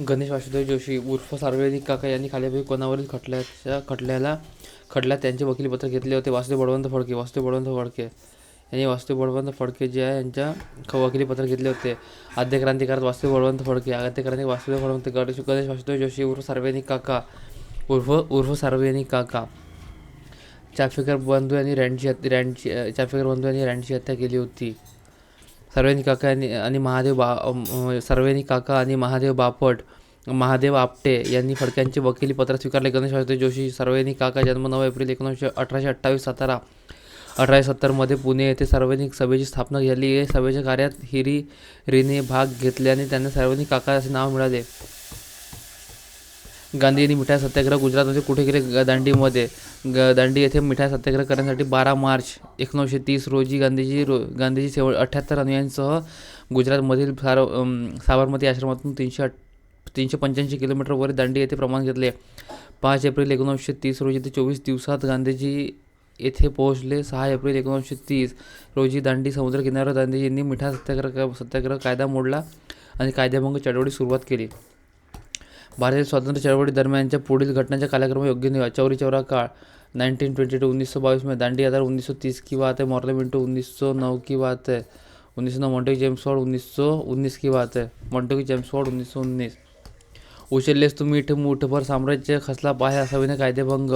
गणेश वासुदेव जोशी उर्फ सार्वजनिक काका यांनी खालीलपैकी कोणावरील खटल्यात त्यांचे वकिलीपत्र घेतले होते? वासुदेव बळवंत फडके यांनी वासुदेव बळवंत फडके जे आहे यांच्या वकिलीपत्र घेतले होते. आद्य क्रांतिकारक वासुदेव बळवंत फडके, वासुदेव बळवंत गणेश वासुदेव जोशी उर्फ सार्वजनिक काका. चाफेकर बंधू यांनी रँडची हत्या केली होती. सार्वजनिक काका आणि महादेव आपटे यांनी फडक्यांचे वकिली पत्र स्वीकारले. गणेश वासुदेव जोशी सार्वजनिक काका जन्म 9 एप्रिल 1828 सातारा. 1870 मध्ये पुणे येथे सार्वजनिक सभेची स्थापना झाली. या सभेच्या कार्यात हिरीने भाग घेतल्याने त्यांना सार्वजनिक काका असे नाव मिळाले. गांधींनी मिठाई सत्याग्रह गुजरातमध्ये कुठे केले? दांडी येथे मिठाई सत्याग्रह करण्यासाठी 12 मार्च 1930 रोजी गांधीजी 78 अनुयायांसह गुजरातमधील साबरमती आश्रमातून 385 किलोमीटरवर दांडी येथे प्रमाण घेतले. 5 एप्रिल 1930 रोजी ते 24 दिवसात गांधीजी येथे पोहोचले. 6 एप्रिल 1930 रोजी दांडी समुद्र किनाऱ्यावर गांधीजींनी मिठाई सत्याग्रह कायदा मोडला आणि कायदेभंग चळवळीस सुरुवात केली. भारतीय स्वातंत्र्य चळवळी दरम्यानच्या पुढील घटनांचा कालक्रम योग्य निवडा. चौरी चौरा काळ 1922 1922 में दांडी यात्रा 1930 की बात है. मॉर्ले मिंटो 1909 की बात है. 1909 मॉन्टेग्यू जेम्स वॉर्ड 1919 की बात है. 1919 उचललेस तू मीठ मूठभर साम्राज्य खचला पाया सविनय कायदेभंग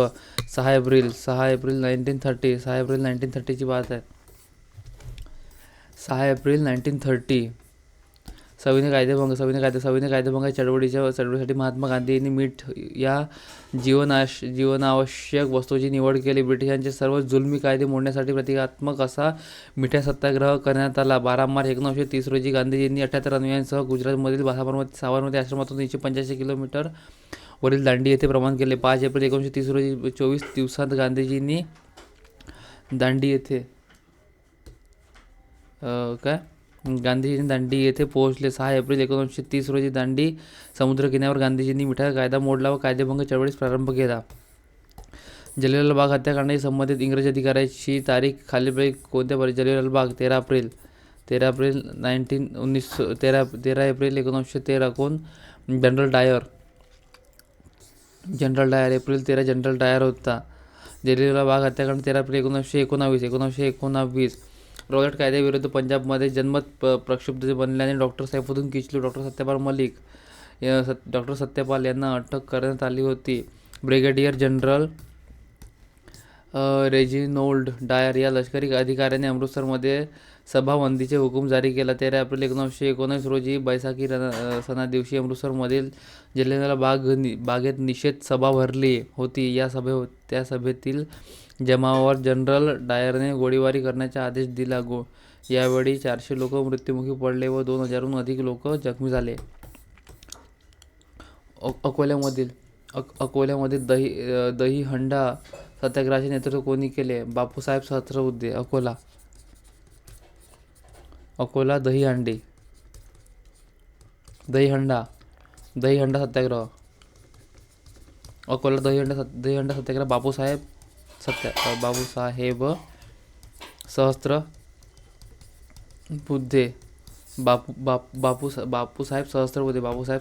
6 एप्रिल 1930 ची बात आहे. 6 एप्रिल 1930 सविनय कायदेभंग चळवळीसाठी महात्मा गांधींनी मीठ या जीवनावश्यक वस्तूची निवड केली. ब्रिटिशांचे सर्व जुलमी कायदे मोडण्यासाठी प्रतिकात्मक असा मिठाई सत्याग्रह करण्यात आला. 12 मार्च 1930 रोजी गांधीजींनी 78 अनुयायांसह गुजरातमधील साबरमती आश्रमातून 385 किलोमीटर वरील दांडी येथे प्रमाण केले. 5 एप्रिल 1930 रोजी 24 दिवसात गांधीजींनी दांडी येथे पोहोचले. 6 एप्रिल 1930 रोजी दांडी समुद्रकिनाऱ्यावर गांधीजींनी मिठाई कायदा मोडला व कायदेभंग चळवळीस प्रारंभ केला. जलियांवाला बाग हत्याकांडाशी संबंधित इंग्रजी अधिकाऱ्याची तारीख खालीलपैकी कोणत्या जलियांवाला बाग 13 एप्रिल 1913 कोण? जनरल डायर. एप्रिल 13 जनरल डायर होता. जलियांवाला बाग हत्याकांड 13 एप्रिल 1919 रॉयट कायद्याविरुद्ध पंजाबमध्ये जनमत प्रक्षुब्ध बनल्याने डॉक्टर सैफुद्दीन किचलू, डॉक्टर सत्यपाल यांना अटक करण्यात आली होती. ब्रिगेडियर जनरल रेजिनोल्ड डायर या लष्करी अधिकाऱ्याने अमृतसरमध्ये सभाबंदीचे हुकूम जारी केला. 13 एप्रिल 1919 रोजी बैसाखी सणादिवशी अमृतसरमधील जलियांवाला बागेत निषेध सभा भरली होती. त्या सभेतील जमावावर जनरल डायरने गोळीबार करण्याचा आदेश दिला. यावेळी 400 लोक मृत्युमुखी पडले व 2000हून अधिक लोक जखमी झाले. अकोल्यामधील दहीहंडा सत्याग्रहाचे नेतृत्व कोणी केले? बापूसाहेब सहस्त्रबुद्धे. अकोला दहीहंडा सत्याग्रह. अकोला दहीहंडा सत्याग्रह बापूसाहेब सहस्त्रबुद्धे. बापूसाहेब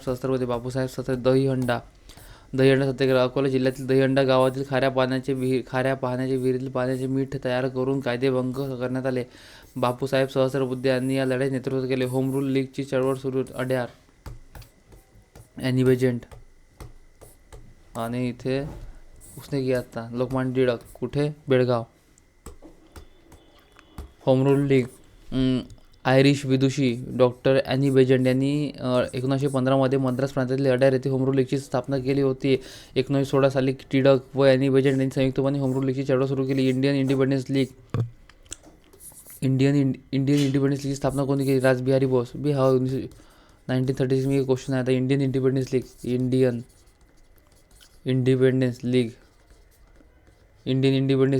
सहस्त्रबुद्धे. दहीहंडा सत्याग्रह. अकोला जिल्ह्यातील दहीहंडा गावातील खाऱ्या पाण्याच्या विहिरीतील पाण्याचे मीठ तयार करून कायदेभंग करण्यात आले. बापूसाहेब सहस्त्रबुद्धे यांनी या लढ्याचे नेतृत्व केले. होम रूल लीगची चळवळ सुरू. अड्यार. Annie Besant. आणि इथे उसने किया था लोकमान्य टिळक. कुठे? Belgaum. Home rule league. Irish विदुषी डॉक्टर ॲनी बेजंट यांनी 1915 मध्ये मद्रास प्रांतातील अड्यार येथे होम रूल लीगची स्थापना केली होती. 1916 साली टिळक व ॲनी बेजंट यांनी संयुक्तपणे होम रूल लीगची चळवळ सुरू केली. इंडियन इंडिपेंडन्स लीगची स्थापना कोणी केली? रासबिहारी बोस. 1936 में क्वेश्चन आया था. Indian Independence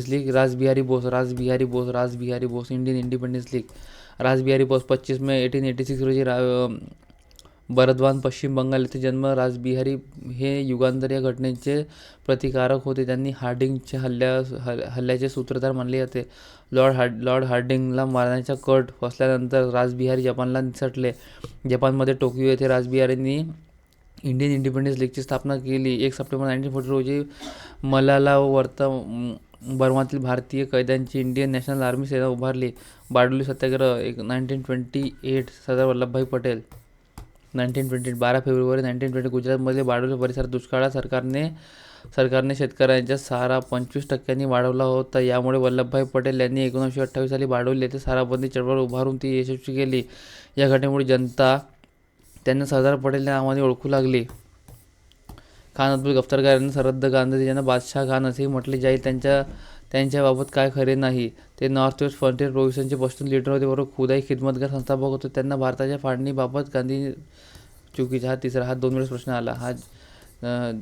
League. Rash Behari Bose. Indian Independence League. Rash Behari Bose 25 May 1886 रोजी बर्दवान पश्चिम बंगाल येथे जन्म. रासबिहारी हे युगांतर या घटनेचे प्रतिकारक होते. त्यांनी हार्डिंगच्या हल्ल्याचे सूत्रधार मानले जाते. लॉर्ड हार्डिंगला मारण्याचा कट फसल्यानंतर रासबिहारी जपानला निसटले. जपानमध्ये टोकियो येथे रासबिहारींनी इंडियन इंडिपेंडन्स लीगची स्थापना केली. 1 सप्टेंबर 1940 रोजी मलाला बर्मातील भारतीय कैद्यांची इंडियन नॅशनल आर्मी सेना उभारली. बारडोली सत्याग्रह 1928 सरदार वल्लभभाई पटेल 1928 12 फेब्रुवारी 1920 गुजरातमध्ये बारडोली परिसरात दुष्काळात सरकारने शेतकऱ्यांचा सारा 25% वाढवला होता. यामुळे वल्लभभाई पटेल यांनी 1928 साली बारडोली येथे साराबंदी चळवळ उभारून ती यशस्वी केली. या घटनेमुळे जनता त्यांना सरदार पटेल या नावाने ओळखू लागली. खान अब्दुल गफ्फारगार यांना सरहद्द गांधी यांना बादशाह खान असेही म्हटले जाईल. त्यांच्याबाबत काय खरे नाही. ते नॉर्थ वेस्ट फ्रंटियर प्रोव्हिन्सचे पश्तून लीडर होते, बरोबर खुदाई खिदमतगार संस्थापक होते. त्यांना भारताच्या फाळणीबाबत गांधी चुकीचा हा 2 वेळेस प्रश्न आला. हा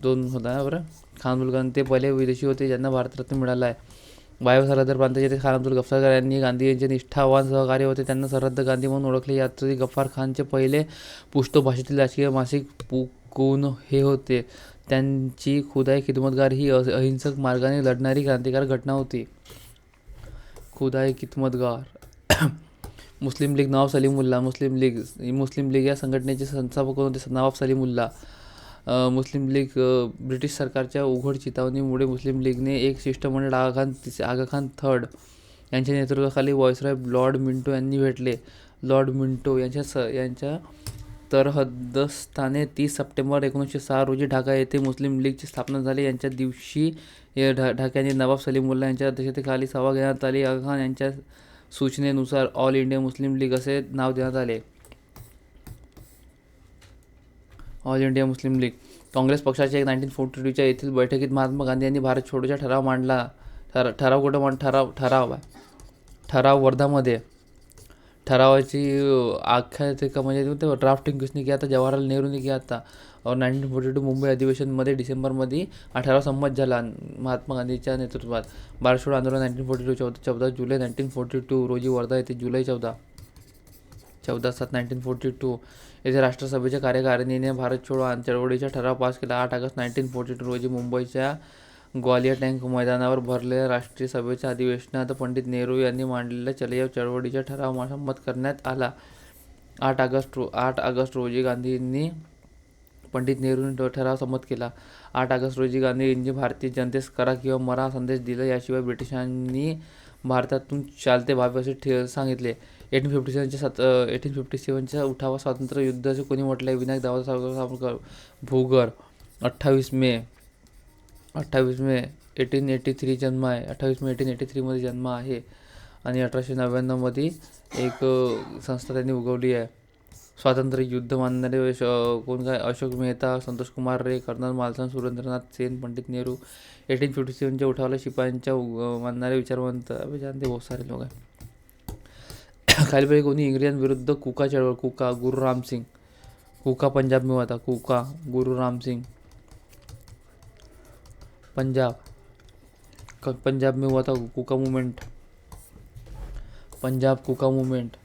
2 होता बरं. खान अब्दुल खान ते पहिले विदेशी होते ज्यांना भारतरत्न मिळाला आहे. वायव्य सरहद्द प्रांताचे ते खान अब्दुल गफ्फारगार यांनी गांधी यांचे निष्ठावान सहकारी होते. त्यांना सरहद्द गांधी म्हणून ओळखले जाते. गफ्फार खानचे पहिले पुश्तो भाषेतील राजकीय मासिक पुकून हे होते. त्यांची खुदाई खिदमतगार ही अहिंसक मार्गाने लढणारी क्रांतिकारक घटना होती. खुदाई खिदमतगार मुस्लिम लीग नवाब सलीमुल्ला मुस्लिम लीग या संघटनेचे संस्थापक कोण होते? नवाब सलीमुल्ला. मुस्लिम लीग ब्रिटिश सरकारच्या उघड चितावणीमुळे मुस्लिम लीगने एक शिष्टमंडळ आगा खान थर्ड यांच्या नेतृत्वाखाली व्हाईसरॉय लॉर्ड मिंटो यांनी भेटले. लॉर्ड मिंटो यांच्या तरहद्दस्थाने 30 सप्टेंबर 1906 रोजी ढाका येथे मुस्लिम लीगची स्थापना झाली. यांच्या दिवशी ढाक्याने नवाब सलीमुल्ला यांच्या अध्यक्षतेखाली सभा घेण्यात आली. आगा खान यांच्या सूचनेनुसार ऑल इंडिया मुस्लिम लीग असे नाव देण्यात आले. All India Muslim league. Congress पक्षाच्या 1942च्या येथील बैठकीत महात्मा गांधी यांनी भारत छोडोचा ठराव मांडला. ठराव कुठं ठराव वर्धामध्ये. ठरावाची आख्यायिका म्हणजे ते ड्राफ्टिंग किसने किया था? जवाहरलाल नेहरूने किया था. और 1942 मुंबई अधिवेशनमध्ये डिसेंबरमध्ये हा ठराव संमत झाला महात्मा गांधीच्या नेतृत्वात. भारत छोडो आंदोलन 1942 14 जुलै 1942 रोजी वर्धा येथे. जुलै 14/7/1942 येथे राष्ट्रसभेच्या कार्यकारिणीने भारत छोडो चळवळीचा ठराव पास केला. 8 ऑगस्ट 1942 रोजी मुंबईच्या ग्वालियर टँक मैदानावर भरलेल्या राष्ट्रीय सभेच्या अधिवेशनात पंडित नेहरू यांनी मांडलेल्या चले जाव चळवळीचा ठराव संमत करण्यात आला. 8 ऑगस्ट रोजी गांधींनी पंडित नेहरूंनी ठराव संमत केला. 8 ऑगस्ट रोजी गांधींनी भारतीय जनतेस करा किंवा मरा हा संदेश दिला. याशिवाय ब्रिटिशांनी भारतातून चालते व्हावे असे सांगितले. 1857च्या उठावा स्वातंत्र्य युद्धाचे कोणी म्हटले? विनायक दामोदर सावरकर. भूगर. 28 मे 1883 जन्म आहे. 28 मे 1883 मध्ये जन्म आहे. आणि 1899 मध्ये एक संस्था त्यांनी उगवली आहे. स्वातंत्र्य युद्ध मानणारे कोण काय? अशोक मेहता, संतोष कुमार रे, कर्नल मालसन, सुरेंद्रनाथ सेन, पंडित नेहरू. 1857च्या उठावाला शिपायांच्या मानणारे विचारवंत जानते बहुत सारे लोक आहे. खालीलपैकी कोणी इंग्रजांविरुद्ध कुका चळवळ? कुका गुरु राम सिंग. कुका पंजाब में हुआ था. कुका गुरु राम सिंग. पंजाब में हुआ था कुका मूवमेंट. पंजाब कुका मूवमेंट.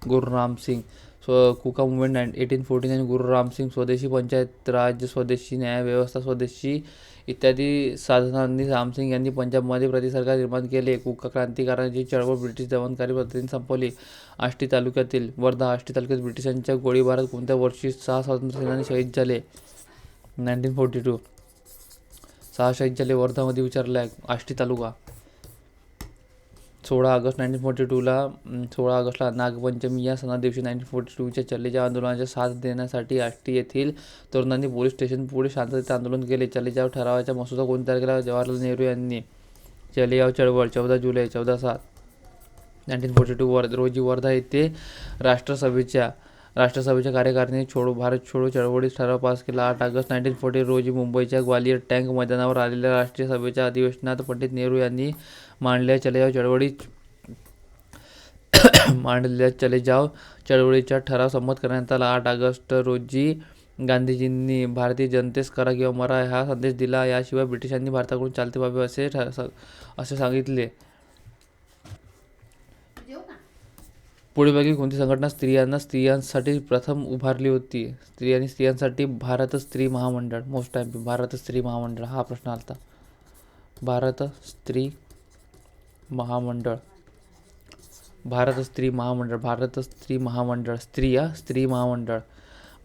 गुरु राम सिंग. कुका मूवमेंट 1849. गुरु राम सिंग. स्वदेशी पंचायत राज, स्वदेशी न्याय व्यवस्था, स्वदेशी इत्यादी साधनांनी रामसिंग यांनी पंजाबमध्ये प्रतिसरकार निर्माण केले. कुका क्रांतिकारकांची चळवळ ब्रिटिश दमनकारी पद्धतीने संपवली. आष्टी तालुक्यात ब्रिटिशांच्या गोळीबारात कोणत्या वर्षी 6 स्वातंत्र्य सेनानी शहीद झाले? 1942. 6 शहीद झाले. वर्धामध्ये विचारलं आहे. आष्टी तालुका. 16 ऑगस्टला नागपंचमी या सणादिवशी 1942च्या चले जाव आंदोलनाचा साथ देण्यासाठी आष्टी येथील तरुणांनी पोलीस स्टेशन पुढे शांततेत आंदोलन केले. चले जाव ठरावाचा मसुदा कोणी तयार केला? जवाहरलाल नेहरू यांनी. चले जाव चळवळ 14 जुलै 1942 रोजी वर्धा येथे राष्ट्रसभेच्या कार्यकारिणीने भारत छोडो चळवळीत ठराव पास केला. 8 ऑगस्ट 1940 रोजी मुंबईच्या ग्वालियर टँक मैदानावर आलेल्या राष्ट्रीय सभेच्या अधिवेशनात पंडित नेहरू यांनी मांडलेल्या चले जाव चळवळीचा ठराव संमत करण्यात आला. 8 ऑगस्ट रोजी गांधीजींनी भारतीय जनतेस करा किंवा मरा हा संदेश दिला. याशिवाय ब्रिटिशांनी भारताकडून चालते व्हावे असे सांगितले. पुढीलपैकी कोणती संघटना स्त्रियांसाठी प्रथम उभारली होती? स्त्रियांसाठी भारत स्त्री महामंडळ. मोस्ट टाइम भारत स्त्री महामंडळ हा प्रश्न आलता. भारत स्त्री महामंडळ. स्त्री महामंडळ.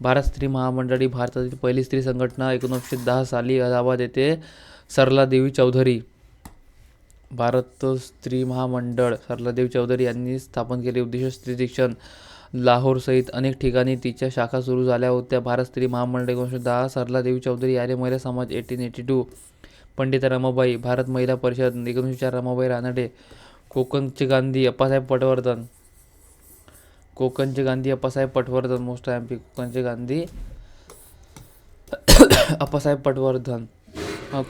भारत स्त्री महामंडळ ही भारतातील पहिली स्त्री संघटना 1910 साली अलाहाबाद येथे सरलादेवी चौधरी भारत स्त्री महामंडळ सरलादेवी चौधरी यांनी स्थापन केले. उद्देश स्त्री शिक्षण. लाहोरसहित अनेक ठिकाणी तिच्या शाखा सुरू झाल्या होत्या. भारत स्त्री महामंडळ 1910. सरलादेवी चौधरी आर्य महिला समाज 1882. पंडिता रमाबाई भारत महिला परिषद 1904. रमाबाई रानडे. कोकणचे गांधी अप्पासाहेब पटवर्धन. कोकणचे गांधी अप्पासाहेब पटवर्धन. मोस्ट एमपी कोकणचे गांधी अप्पासाहेब पटवर्धन.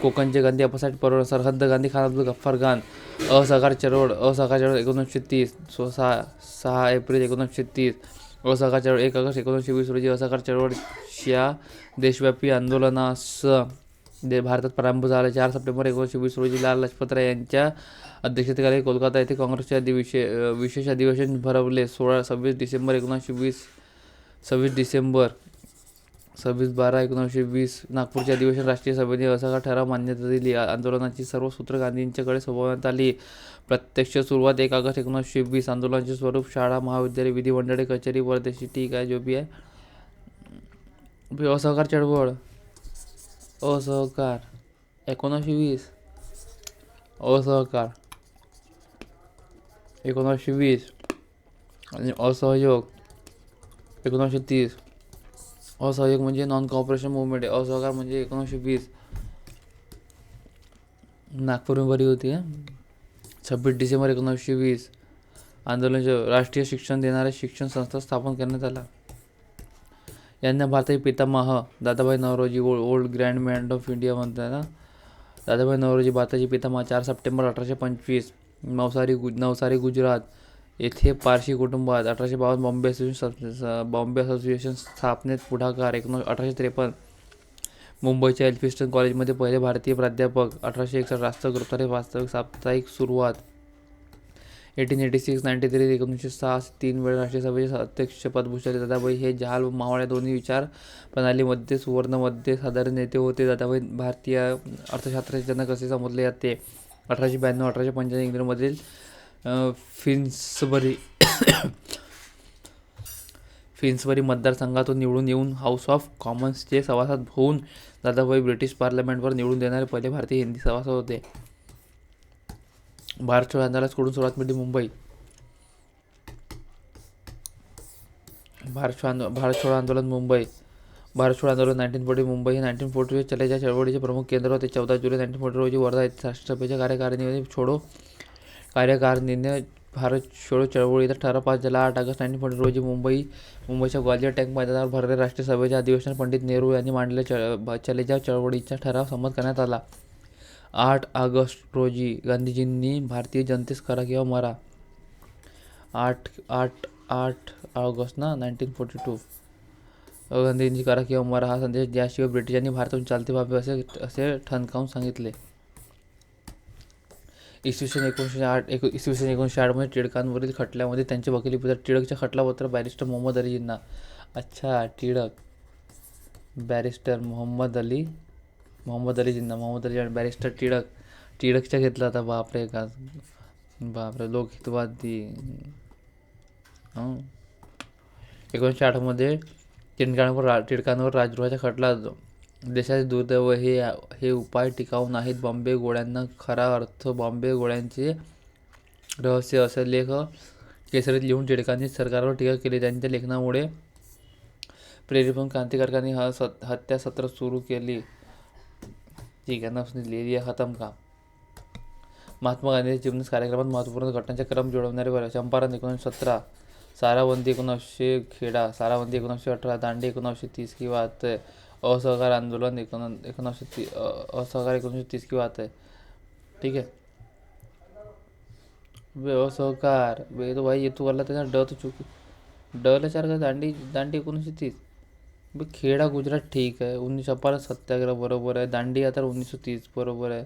कोकणचे गांधी अप्पासाहेब पटवर्धन. सरहद्द गांधी खान अब्दुल गफ्फार खान. असहकार चळवळ 1930. 6 एप्रिल 1930. असहकार चळवळ 1 ऑगस्ट 1920 रोजी असहकार चळवळीच्या देशव्यापी आंदोलनास भारतात प्रारंभ झाला. 4 सप्टेंबर 1920 रोजी लाल लजपतराय यांच्या अध्यक्षतेखाली कोलकाता येथे काँग्रेसचे विशेष अधिवेशन भरवले. 26 डिसेंबर 1920 नागपूरचे अधिवेशन. राष्ट्रीय सभेने असहकार ठराव मान्यता दिली. आंदोलनाची सर्व सूत्र गांधींच्याकडे सोपवण्यात आली. प्रत्यक्ष सुरुवात 1 ऑगस्ट 1920. आंदोलनाचे स्वरूप शाळा, महाविद्यालय, विधिमंडळे, कचेरी, परदेशी. ठीक आहे, जो भी आहे. असहकार चळवळ. असहकार 1920. असहकार 1920 आणि असहयोग 1930. असहयोग म्हणजे नॉन कॉपरेशन मुवमेंट आहे. असहकार म्हणजे 1920. नागपूर बरी होती. 26 डिसेंबर 1920. आंदोलनाचे राष्ट्रीय शिक्षण देणाऱ्या शिक्षण संस्था स्थापन करण्यात आला. यांना भारताचे पितामह Dadabhai Naoroji old grand man of India म्हणतात ना. दादाभाई नौरोजी भारताचे पितामह. 4 सप्टेंबर 1825 नवसारी गुजरात येथे पारशी कुटुंबात. 1852 बॉम्बे असोसिएशन स्थापनेत पुढाकार. 1853 मुंबईच्या एल्फिन्स्टन कॉलेजमध्ये पहिले भारतीय प्राध्यापक. 1861 राष्ट्र ग्रंथालय वास्तविक साप्ताहिक सुरुवात. 1886 93 1906 3 वेळा राष्ट्रीय सभेचे अध्यक्षपद भूषवले. दादाभाई हे जहाल व मावळ या दोन्ही विचार प्रणालीमध्ये सुवर्णमध्ये साधारण नेते होते. दादाभाई भारतीय अर्थशास्त्राचे जनक असे समजले जाते. 1892 1895 इंग्लंडमधील फिन्सबरी मतदारसंघातून निवडून येऊन हाऊस ऑफ कॉमन्सचे सभासद होऊन दादाभाई ब्रिटिश पार्लमेंटवर निवडून देणारे पहिले भारतीय हिंदी सभासद होते. भारत छोडो आंदोलनास कुठून सुरुवात मिळाली? मुंबई. भारत छोडो आंदोलन मुंबई. भारत छोडो आंदोलन 1940 मुंबई हे 1940 चलेच्या चळवळीचे प्रमुख केंद्र होते. 14 जुलै 1940 रोजी वर्धा येथे राष्ट्रसभेच्या कार्यकारिणीने भारत छोडो चळवळीचा ठराव पास झाला. 8 ऑगस्ट 1940 रोजी मुंबईच्या ग्वालियर टँक मैदानावर भरलेल्या राष्ट्रीय सभेच्या अधिवेशनात पंडित नेहरू यांनी मांडलेल्या चलेजाव चळवळीचा ठराव संमत करण्यात आला. 8 ऑगस्ट रोजी गांधीजींनी भारतीय जनतेस करा किंवा मरा. 8 ऑगस्ट 1942 गांधीजींनी करा किंवा मरा हा संदेश ज्याशिवाय ब्रिटिशांनी भारतातून चालते व्हावे असे ठणकावून सांगितले. इसवी सन 1908 मध्ये टिळकांवरील खटल्यामध्ये त्यांचे वकिली पुत्र टिळकच्या खटलापत्र बॅरिस्टर मोहम्मद अलीजींना. अच्छा, बॅरिस्टर मोहम्मद अली बॅरिस्टर टिळकच्या घेतला होता. बापरे लोकहितवादी. 1908 मध्ये टिळकांवर राजद्रोहाचा खटला. देशाचे दुर्दैव हे उपाय टिकाऊ नाहीत. बॉम्बे गोळ्यांना खरा अर्थ बॉम्बे गोळ्यांचे रहस्य असा लेख केसरीत लिहून टिळकांनी सरकारवर टीका केली. त्यांच्या लेखनामुळे प्रेरित होऊन क्रांतिकारकांनी हत्या सत्र सुरू केली. ठीक आहे, नसनी लिहिली खतम का. महात्मा गांधींच्या जीवनास कार्यक्रमात महत्त्वपूर्ण घटनांचा क्रम जुळवणारे. चंपारण 1917, साराबंदी 1900 खेडा, साराबंदी 1918, दांडी 1930 की बात है, असहकार आंदोलन 1930 की बात है. ठीक है, असहकार तो भाई ये तो वाला त्याचा ड तो चुकी डला 4 का. दांडी 1930. खेडा गुजरात ठीक आहे. 1918 सत्याग्रह बरोबर आहे. दांडी आता 1930 बरोबर आहे.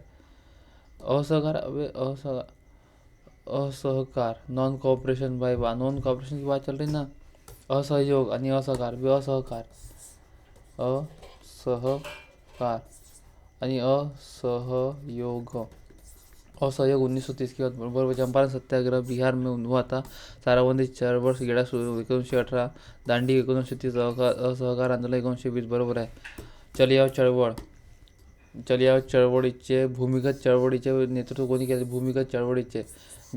असहकार नॉन कॉपरेशन भाई नॉन कॉपरेशन की बात चल रही ना. असहयोग आणि असहकार असहकार आणि असहयोग. असहयोग 1930 की बात बरोबर. चंपारण सत्याग्रह बिहार में हुआ था. साराबंदी चळवळ गेल्या 1918. दांडी 1930. असहकार आंदोलन 1920 बरोबर आहे. चलियाव चळवळ. चलियाव चळवळीचे भूमिगत चळवळीचे नेतृत्व कोणी केले? भूमिगत चळवळीचे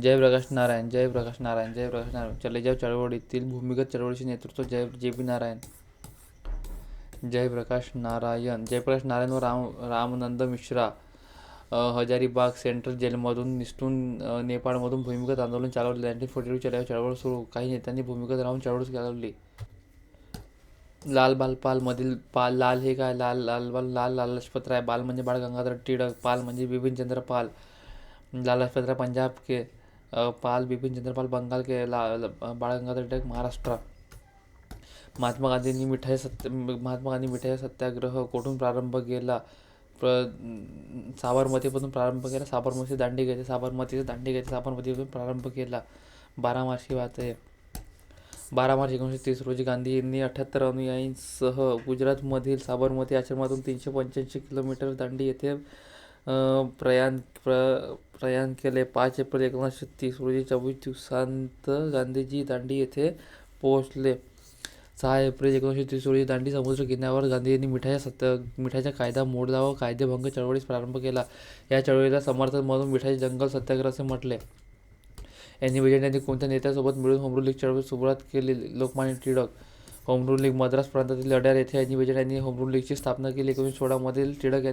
जयप्रकाश नारायण. जयप्रकाश नारायण. जयप्रकाश नारायण. चलियाव चळवळीतील भूमिगत चळवळीचे नेतृत्व जे पी नारायण. जयप्रकाश नारायण. जयप्रकाश नारायण व रामनंद मिश्रा हजारीबाग सेंट्रल जेलमधून निसटून नेपाळमधून भूमिगत आंदोलन चालवले. 1942 चलियाव चळवळ सुरू. काही नेत्यांनी भूमिगत राहून चळवळ चालवली. लाल बाल पाल मधील पाल. लाल हे काय? लाल लाल लजपतराय. बाल म्हणजे बाळ गंगाधर टिळक. पाल म्हणजे बिपिनचंद्र पाल. लाल लजपतराय पंजाब के. पाल बिपिनचंद्र पाल बंगाल के. बाळ गंगाधर टिळक महाराष्ट्र. महात्मा गांधी मिठाई सत्याग्रह कोठून प्रारंभ केला? साबरमतीपासून प्रारंभ केला. साबरमतीचे दांडी घ्यायचे प्रारंभ केला. 12 मार्च की बात आहे. 12 मार्च 1930 रोजी गांधींनी 78 अनुयायींसह गुजरातमधील साबरमती आश्रमातून 385 किलोमीटर दांडी येथे प्रयाण केले. 5 एप्रिल 1930 रोजी 24 दिवसांत गांधीजी दांडी येथे पोहोचले. 6 एप्रिल 1930 रोजी दांडी समुद्र किनाऱ्यावर गांधींनी मिठाईचा कायदा मोडला व कायदेभंग चळवळीस प्रारंभ केला. या चळवळीला समर्थन म्हणून मिठाई जंगल सत्याग्रह असे म्हटले. यांनी बेजंट यांनी कोणत्या नेत्यासोबत मिळून होम रूल लीग चळवळीस सुरुवात केली? Lokmanya Tilak. Home rule league. Madras प्रांतातील अड्यार येथे यांनी बेजंट यांनी होम रूल लीगची स्थापना केली. 1916 मधील टिळक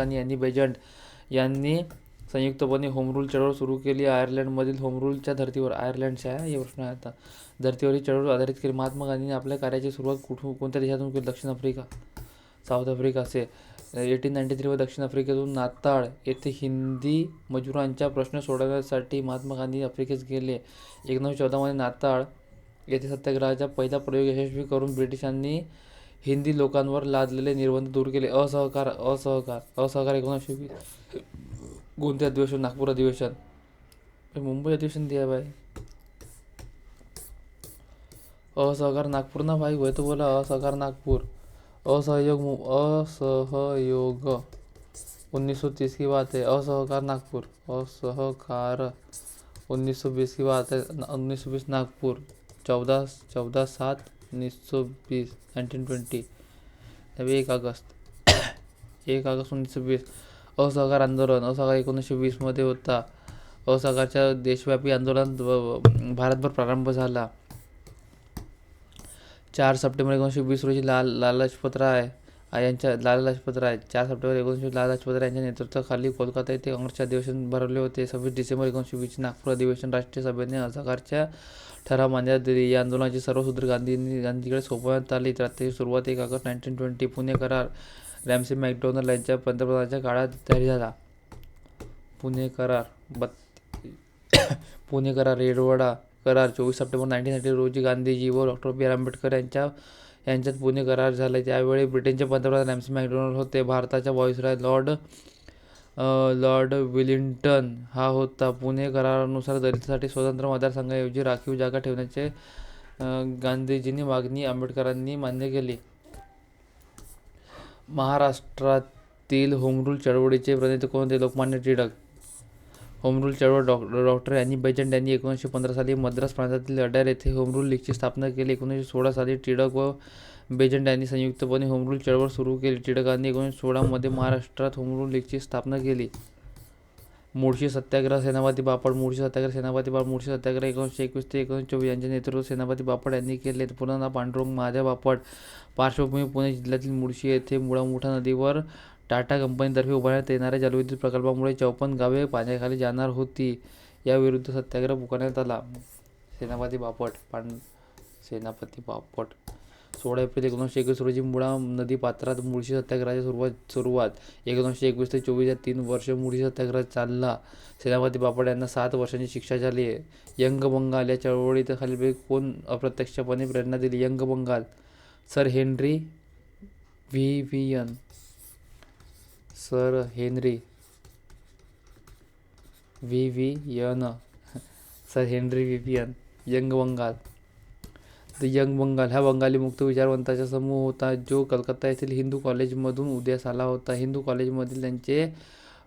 आणि यांनी बेजंट यांनी संयुक्तपणे होम रूल चळवळ सुरू केली. आयर्लंडमधील होम रूलच्या धर्तीवर. आयर्लंडच्या या प्रश्न आहे आता. धर्तीवर ही चळवळ आधारित केली. महात्मा गांधींनी आपल्या कार्याची सुरुवात कोणत्या देशातून केली? दक्षिण आफ्रिका. साऊथ आफ्रिका असे. 1893 मध्ये दक्षिण आफ्रिकेतून नाताळ येथे हिंदी मजुरांचा प्रश्न सोडवण्यासाठी महात्मा गांधी आफ्रिकेत गेले. 1914 मध्ये नाताळ येथे सत्याग्रहाचा पहिला प्रयोग यशस्वी करून ब्रिटिशांनी हिंदी लोकांवर लादलेले निर्बंध दूर केले. असहकार. 1920. कोणते अधिवेशन? नागपूर अधिवेशन. मुंबई अधिवेशन दिया भाई. असहकार नागपूर ना भाई. वह तो बोला असहकार नागपूर. असहयोग 1930 की बात है. असहकार नागपूर. असहकार 1920 की बात है. 1920 नागपूर. 14/7/1920. 1920. अभी 1 अगस्त 1920. असहकार आंदोलन. असहकार 1920 मध्ये होता. असहकारच्या देशव्यापी आंदोलन भारतभर प्रारंभ झाला. 4 सप्टेंबर 1920 रोजी लाला लजपत राय. 4 सप्टेंबर 1920 लाला लजपत राय यांच्या नेतृत्वाखाली कोलकाता येथे काँग्रेसचे अधिवेशन भरवले होते. 26 डिसेंबर 1920 नागपूर अधिवेशन. राष्ट्रीय सभेने असहकारच्या ठराव मान्यता दिली. या आंदोलनाची सर्व सूत्रे गांधीकडे सोपवण्यात आली. त्याची सुरुवात 1 ऑगस्ट 1920 पुणे करार रॅमसे मॅकडोनाल्ड यांच्या पंतप्रधानाच्या काळात जाहीर झाला. पुणे करार रेडवाडा करार. 24 सप्टेंबर 1930 रोजी गांधीजी व डॉ. बी. आर. आंबेडकर यांच्यात पुणे करार झाला. त्यावेळी ब्रिटनचे पंतप्रधान रॅमसे मॅकडोनाल्ड होते. भारताचा व्हाईसरॉय लॉर्ड वेलिंग्टन हा होता. पुणे करारानुसार दलितांसाठी स्वतंत्र मतदारसंघाऐवजी राखीव जागा ठेवण्याची गांधीजींची मागणी आंबेडकरांनी मान्य केली. महाराष्ट्रातील होम रूल चळवळीचे प्रणेते कोण होते? लोकमान्य टिळक. होम रूल चळवळ. डॉ. यांनी बेजंट यांनी 1915 साली मद्रास प्रांतातील अड्यार येथे होम रूल लीगची स्थापना केली. 1916 साली टिळक व बेजंट यांनी संयुक्तपणे होम रूल चळवळ सुरू केली. टिळकांनी 1916 मध्ये महाराष्ट्रात होम रूल लीगची स्थापना केली. मुळशी सत्याग्रह. सेनापती बापट. मुळशी सत्याग्रह 1921 ते 1924 यांचे नेतृत्व सेनापती बापट यांनी केले. पूर्ण नाव पांडुरंग महादेव बापट. पार्श्वभूमी पुणे जिल्ह्यातील मुळशी येथे मुळा नदीवर टाटा कंपनीतर्फे उभारण्यात येणाऱ्या जलविद्युत प्रकल्पामुळे 54 गावे पाण्याखाली जाणार होती. याविरुद्ध सत्याग्रह पुकारण्यात आला. सेनापती बापट. 16 एप्रिल 1921 रोजी मुळा नदी पात्रात मुळशी सत्याग्रहाची सुरुवात. 1921 ते 24 या 3 वर्ष मुळशी सत्याग्रह चालला. सेनापती बापट यांना 7 वर्षांची शिक्षा झाली. यंग बंगाल. या चळवळीत खालीलपैकी कोण अप्रत्यक्षपणे प्रेरणा दिली? Young Bengal. Sir Henry Vivian. Young Bengal. The young Bengal हा बंगाली मुक्त विचारवंतांचा समूह होता जो कलकत्ता येथील हिंदू कॉलेजमधून उदयास आला होता. हिंदू कॉलेजमधील त्यांचे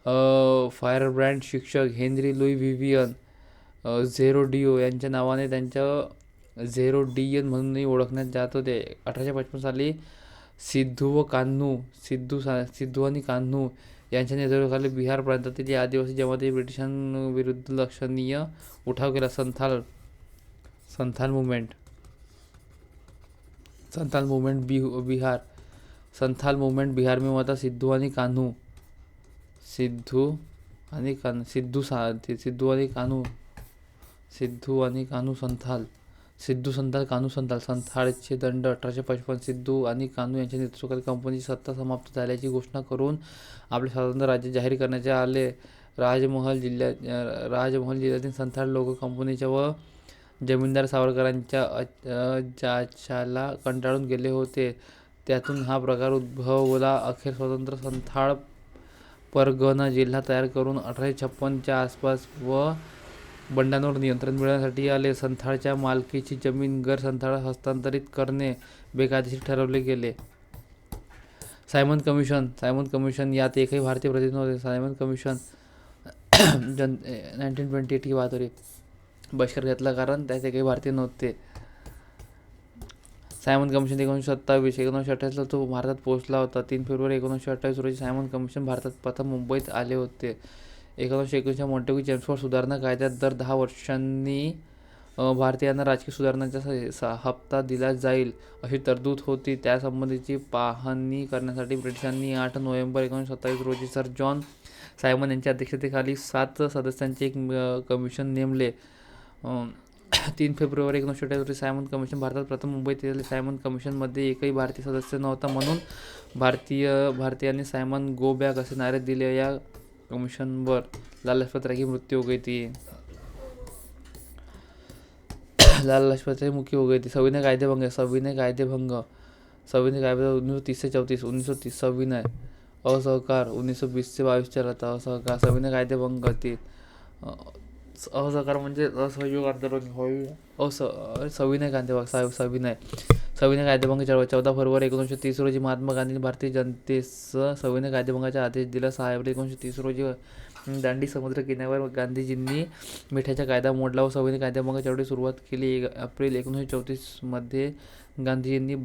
फायरब्रँड शिक्षक हेनरी लुई व्हिवियन झेरोडिओ यांच्या नावाने त्यांच्या झेरोडियन म्हणूनही ओळखण्यात जात होते. 1855 साली सिद्धू आणि कान्हू यांच्या नेतृत्वाखाली बिहार प्रांतातील या आदिवासी जमाती ब्रिटिशांविरुद्ध लक्षणीय उठाव केला. संथाल मुवमेंट बिहार. संथाल मुवमेंट बिहार में हुआ था. सिद्धू आणि कान्हू संथालचे दंड. 1855 सिद्धू आणि कान्हू यांच्या नेतृत्वाखाली कंपनीची सत्ता समाप्त झाल्याची घोषणा करून आपले स्वतंत्र राज्य जाहीर करण्यात आले. राजमहल जिल्ह्यातील संथाल लोक कंपनीच्या व जमीनदार सावकारांच्या अत्याचाराला कंटाळून गेले होते. त्यातून हा प्रकार उद्भवला. अखेर स्वतंत्र संथाळ परगणा जिल्हा तयार करून 1856 च्या आसपास व बंडांवर नियंत्रण मिळवण्यासाठी आले. संथाळच्या मालकीची जमीन गैर संथाळ हस्तांतरित करणे बेकायदेशीर ठरवले गेले. सायमन कमिशन यात एकही भारतीय प्रतिनिधी नव्हते. सायमन कमिशन 1928 ही बात हो रही. बहिष्कार घेतला कारण त्यात एकही भारतीय नव्हते. सायमन कमिशन 1928 ला तो भारतात पोहोचला होता. 3 फेब्रुवारी 1928 रोजी सायमन कमिशन भारतात प्रथम मुंबईत आले होते. 1921 मॉन्टेग्यू चेम्सफोर्ड सुधारणा कायद्यात दर 10 वर्षांनी भारतीयांना राजकीय सुधारणांचा हप्ता दिला जाईल अशी तरतूद होती. त्यासंबंधीची पाहणी करण्यासाठी ब्रिटिशांनी 8 नोव्हेंबर 1927 रोजी सर जॉन सायमन यांच्या अध्यक्षतेखाली 7 सदस्यांचे एक कमिशन नेमले. 3 फेब्रुवारी 1928 रोजी सायमन कमिशन भारतात प्रथम मुंबईत आले. सायमन कमिशनमध्ये एकही भारतीय सदस्य नव्हता म्हणून भारतीयांनी सायमन गो बॅक असे नारे दिले. या कमिशनवर लाला लजपत राय की मृत्यु हो गई थी. लाला लजपत राय मुख्य हो गई थी. सविनय कायदेभंग 1930 से 34. 1930 सविनय. असहकार 1920 से 22 चला था. असहकार. सविनय कायदेभंग थी. असहकार म्हणजे असहयोग आंदोलन. सविनय कायदेभंग चळवळ. 14 फरवरी 1930 रोजी महात्मा गांधींनी भारतीय जनतेस सविनय कायदेभंगाचा आदेश दिला. 6 एप्रिल 1930 रोजी दांडी समुद्र किनाऱ्यावर गांधीजींनी मिठाचा कायदा मोडला व सविनय कायदेभंग चळवळीस सुरुवात केली. एप्रिल 1934 मध्ये गांधीजींनी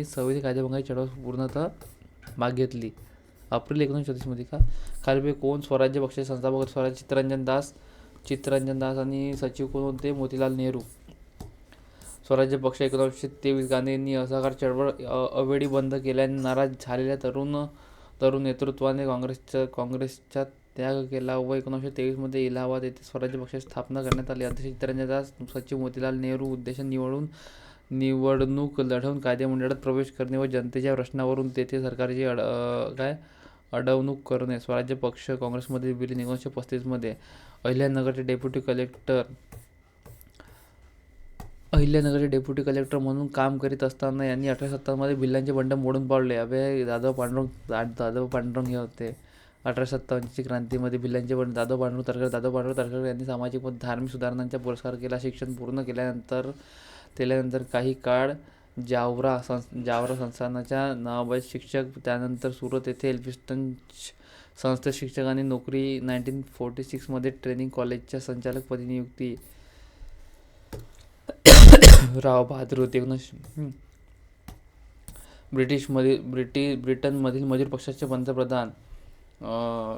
सविनय कायदेभंगाची चळवळ पूर्णतः मागे घेतली. एप्रिल 1934 मध्ये खालील कोण स्वराज्य पक्षाचे संस्थापक? चित्तरंजन दास आणि सचिव कोण होते? मोतीलाल नेहरू. स्वराज्य पक्ष 1923. गांधींनी असहकार चळवळ अवेळी बंद केल्याने नाराज झालेल्या तरुण नेतृत्वाने काँग्रेसचा त्याग केला व 1923 मध्ये इलाहाबाद येथे स्वराज्य पक्षाची स्थापना करण्यात आली. अध्यक्ष चित्तरंजन दास, सचिव मोतीलाल नेहरू. उद्देश निवडणूक लढवून कायदेमंडळात प्रवेश करणे व जनतेच्या प्रश्नावरून तेथे सरकारची अडवणूक करणे. स्वराज्य पक्ष काँग्रेसमध्ये विलीन. 1935 मध्ये अहिल्यानगरचे डेप्युटी कलेक्टर म्हणून काम करीत असताना यांनी 1857 मध्ये भिल्लांचे बंड मोडून पाडले. दादो पांडुरंग हे होते. 1857 क्रांतीमध्ये भिल्लांचे बंड दादो पांडुरंग तरखडकर यांनी सामाजिक व धार्मिक सुधारणांचा पुरस्कार केला. शिक्षण पूर्ण केल्यानंतर काही काळ जावरा संस्थानाच्या नावाबाजी शिक्षक, त्यानंतर सुरत येथे एल्फिन्स्टन संस्थेत शिक्षकांनी नोकरी. 1946 मध्ये ट्रेनिंग कॉलेजच्या संचालकपदी नियुक्ती. राव बहादूर होते. ब्रिटनमधील मजूर पक्षाचे पंतप्रधान.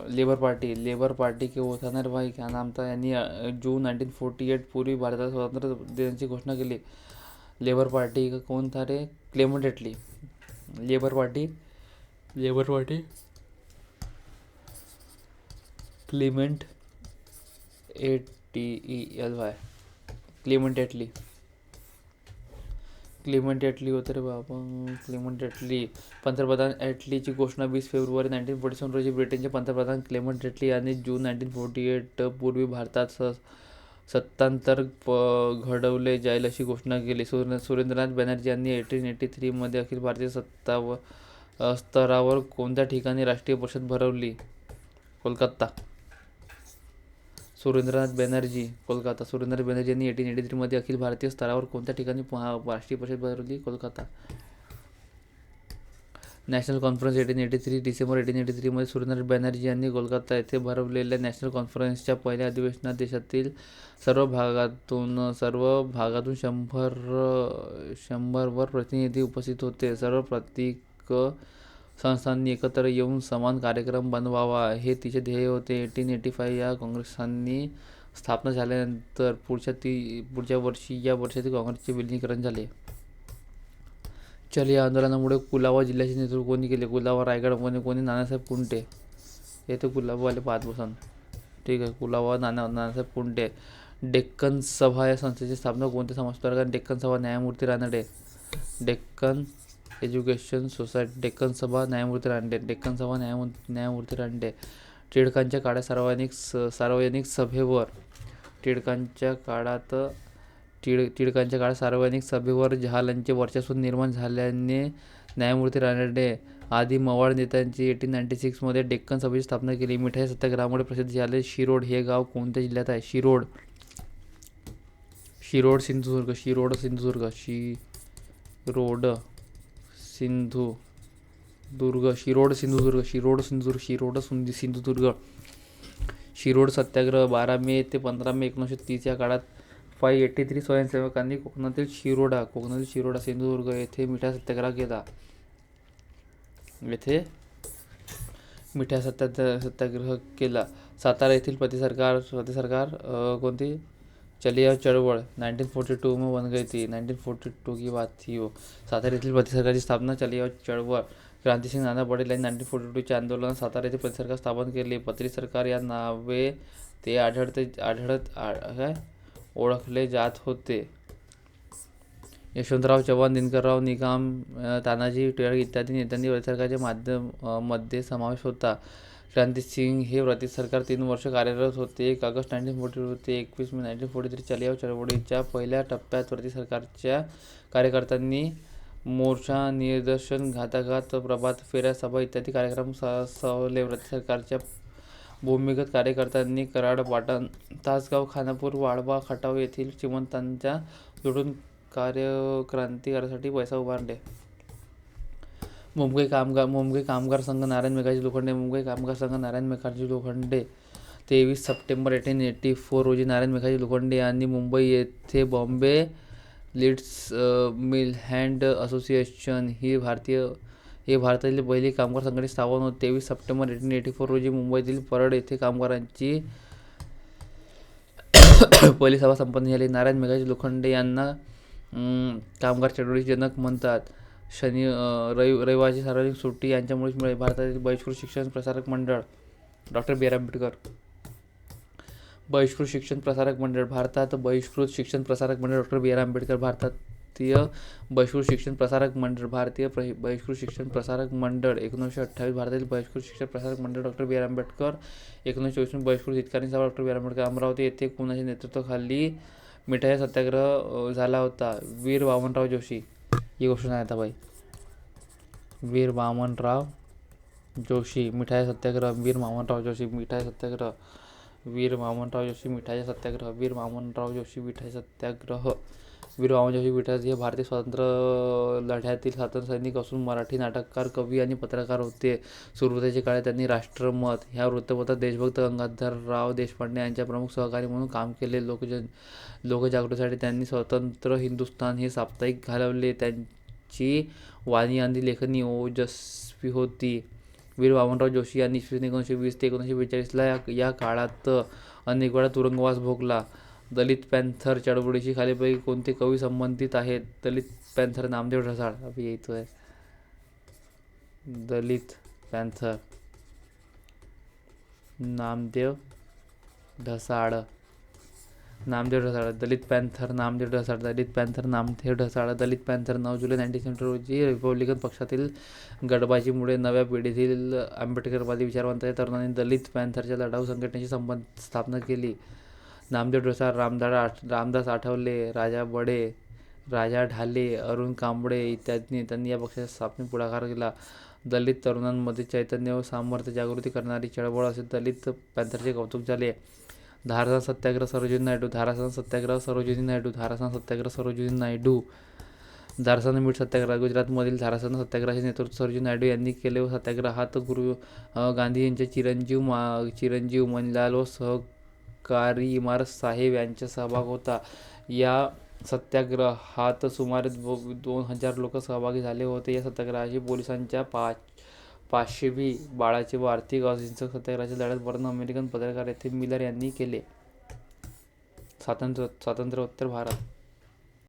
लेबर पार्टी के वो था ना भाई, क्या नाम था. यांनी जून 1948 पूर्वी भारताला स्वातंत्र्य देण्याची घोषणा केली. लेबर पार्टी का कौन था रे? क्लेमेंट एटली. लेबर पार्टी क्लेमेंट एटली होते रे बाबा. क्लेमेंट एटली. पंतप्रधान एटलीची घोषणा 20 फेब्रुवारी 1947 रोजी ब्रिटनचे पंतप्रधान क्लेमेंट एटली यांनी जून 1948 पूर्वी भारतात सत्तांतर घडवले जाईल अशी घोषणा केली. सुरेंद्रनाथ बॅनर्जी यांनी 1883 मध्ये अखिल भारतीय स्तरावर कोणत्या ठिकाणी राष्ट्रीय परिषद भरवली? कोलकाता. सुरेंद्रनाथ बॅनर्जी यांनी 1883 मध्ये अखिल भारतीय स्तरावर कोणत्या ठिकाणी राष्ट्रीय परिषद भरवली? कोलकाता. नॅशनल कॉन्फरन्स 1883 डिसेंबर 1883 सुरेंद्रनाथ बॅनर्जी यांनी कोलकाता येथे भरवलेल्या नॅशनल कॉन्फरन्सच्या पहिल्या अधिवेशनात देशातील सर्व भागातून 100वर प्रतिनिधी उपस्थित होते. सर्व प्रत्येक संस्थांनी एकत्र येऊन समान कार्यक्रम बनवावा हे तिचे ध्येय होते. 1885 या काँग्रेसनी स्थापना झाल्यानंतर पुढच्या वर्षी या वर्षातील काँग्रेसचे विलिनीकरण झाले. या आंदोलनामुळे कुलाबा जिल्ह्याचे नेतृत्व कोणी केले? कुलाबा रायगड कोणी? नानासाहेब कुंटे. येथे कुलाबावाले पाहत बसन. ठीक आहे, कुलाबा नानासाहेब कुंटे. डेक्कन सभा या संस्थेची स्थापना कोणत्या समाजसुधारकांनी? डेक्कन सभा न्यायमूर्ती रानडे. Deccan education society. डेक्कन सभा न्यायमूर्ती रानडे. डेक्कन सभा न्यायमूर्ती रानडे. टिळकांच्या काळात सार्वजनिक सभेवर सार्वजनिक सभेवर जहालांचे वर्चस्व निर्माण झाल्याने न्यायमूर्ती रानडे आदी मवाळ नेत्यांची 1896 मध्ये डेक्कन सभेची स्थापना केली. मिठाई सत्याग्रहामुळे प्रसिद्ध झाले शिरोड हे गाव कोणत्या जिल्ह्यात आहे? शिरोड सिंधुदुर्ग. शिरोड सत्याग्रह 12 मे ते 15 मे 1930 या काळात 583 स्वयंसेवकांनी कोकणातील शिरोडा सिंधुदुर्ग येथे मिठाई सत्याग्रह केला. सातारा येथील प्रतिसरकार कोणती? चलिया चळवळ 1942 में बन गई थी. 1942 की बात थी वो. सातारा येथील प्रतिसरकारची स्थापना चलिया चळवळ. क्रांतिसिंग नाना पटेल यांनी 1942 च्या आंदोलनात सातारा येथे प्रतिसरकार स्थापन केले. प्रतिसरकार या नावे ते ओळखले जात होते. यशवंतराव चव्हाण, दिनकरराव निकम, तानाजी टिळक इत्यादी नेत्यांनी प्रतिसरकारच्या मध्ये समावेश होता. क्रांतिसिंग हे प्रतिसरकार 3 वर्ष कार्यरत होते. 1 ऑगस्ट 1942 ते 21 मे 1943 चलिया चळवळीच्या पहिल्या टप्प्यात प्रतिसरकारच्या कार्यकर्त्यांनी मोर्चा, निदर्शन, घाताघात, प्रभात फेऱ्या, सभा इत्यादी कार्यक्रम चालवले. प्रतिसरकारच्या भूमिगत कार्यकर्त्यांनी कराड, पाटण, तासगाव, खानापूर, वाळवा, खटाव येथील श्रीमंतांच्या जोडून क्रांतिकारासाठी पैसा उभारले. मुंबई कामगार संघ नारायण मेघाजी लोखंडे. मुंबई कामगार संघ नारायण मेघाजी लोखंडे. 23 सप्टेंबर 1884 रोजी नारायण मेघाजी लोखंडे यांनी मुंबई येथे बॉम्बे लीड्स मिल हँड असोसिएशन ही भारतातील पहिली कामगार संघटनेची स्थापना होती. 23 सप्टेंबर 1884 रोजी मुंबईतील परळ येथे कामगारांची पहिली सभा संपन्न झाली. नारायण मेघाजी लोखंडे यांना कामगार चळवळीचे जनक म्हणतात. रविवारची सार्वजनिक सुट्टी यांच्यामुळेच मिळाली. भारतातील बहिष्कृत शिक्षण प्रसारक मंडळ डॉ. बी. आर. आंबेडकर. बहिष्कृत शिक्षण प्रसारक मंडळ. भारतात बहिष्कृत शिक्षण प्रसारक मंडळ डॉ. बी. आर. आंबेडकर. भारतीय बहिष्कृत शिक्षण प्रसारक मंडळ. भारतीय बहिष्कृत शिक्षण प्रसारक मंडळ 1928. भारतातील बहिष्कृत शिक्षण प्रसारक मंडळ डॉ. बी. आर. आंबेडकर. 1924 बहिष्कृत हितकारी सभा डॉ. बी. आर. आंबेडकर. अमरावती येथे कुणाच्या नेतृत्वाखाली मिठाई सत्याग्रह झाला होता? वीर वामनराव जोशी. ही गोष्ट नाही आता भाई. वीर वामनराव जोशी. मिठाई सत्याग्रह. वीर वामनराव जोशी. मिठाई सत्याग्रह. वीर वामनराव जोशी. मिठाई सत्याग्रह. वीर वामनराव जोशी. मिठाई सत्याग्रह. वीर वामनराव जोशी मिठाई हे भारतीय स्वातंत्र्य लढ्यातील स्वातंत्र्य सैनिक असून मराठी नाटककार, कवी आणि पत्रकार होते. सुरुवातीच्या काळात त्यांनी राष्ट्रमत ह्या वृत्तपत्रात देशभक्त गंगाधरराव देशपांडे यांच्या प्रमुख सहकारी म्हणून काम केले. लोकजागृतीसाठी त्यांनी स्वतंत्र हिंदुस्थान हे साप्ताहिक चालवले. त्यांची वाणी आणि लेखणी ओजस्वी होती. वीर वामनराव जोशी यांनी इ. 1920 ते 1942 या काळात अनेक वेळा तुरुंगवास भोगला. दलित पॅन्थर चळवळीशी खालीलपैकी कोणते कवी संबंधित आहेत? दलित पॅन्थर नामदेव ढसाळ. अभि यही तो है. दलित पॅन्थर नामदेव ढसाळ. दलित पॅन्थर नामदेव ढसाळ. दलित पॅन्थर 9 जुलै 1970 रोजी रिपब्लिकन पक्षातील गडबाजीमुळे नव्या पिढीतील आंबेडकरवादी विचारवंतांच्या तरुणांनी दलित पॅन्थरच्या लढाऊ संघटनेची स्थापना केली. नामदेव ढसाळ, रामदास आठवले, राजा बडे, राजा ढाले, अरुण कांबळे इत्यादी नेत्यांनी या पक्षाच्या स्थापनेत पुढाकार केला. दलित तरुणांमध्ये चैतन्य व सामर्थ्य जागृती करणारी चळवळ असे दलित पॅन्थरचे कौतुक झाले. धारासान सत्याग्रह सरोजिनी नायडू. झारखंड मीठ सत्याग्रह. गुजरातमधील झारखंड सत्याग्रहाचे नेतृत्व सरोजिनी नायडू यांनी केले व सत्याग्रहात गांधी यांचे चिरंजीव मनीलाल व सहकारी इमाम साहेब यांचा सहभाग होता. या सत्याग्रहात सुमारे 2000 लोक सहभागी झाले होते. या सत्याग्रहाची पोलिसांच्या 500वी बाळाचे व आर्थिक अहिंसक सत्याग्रहाच्या लढ्यात वर्णन अमेरिकन पत्रकार एफ. मिलर यांनी केले. स्वातंत्र्योत्तर भारत.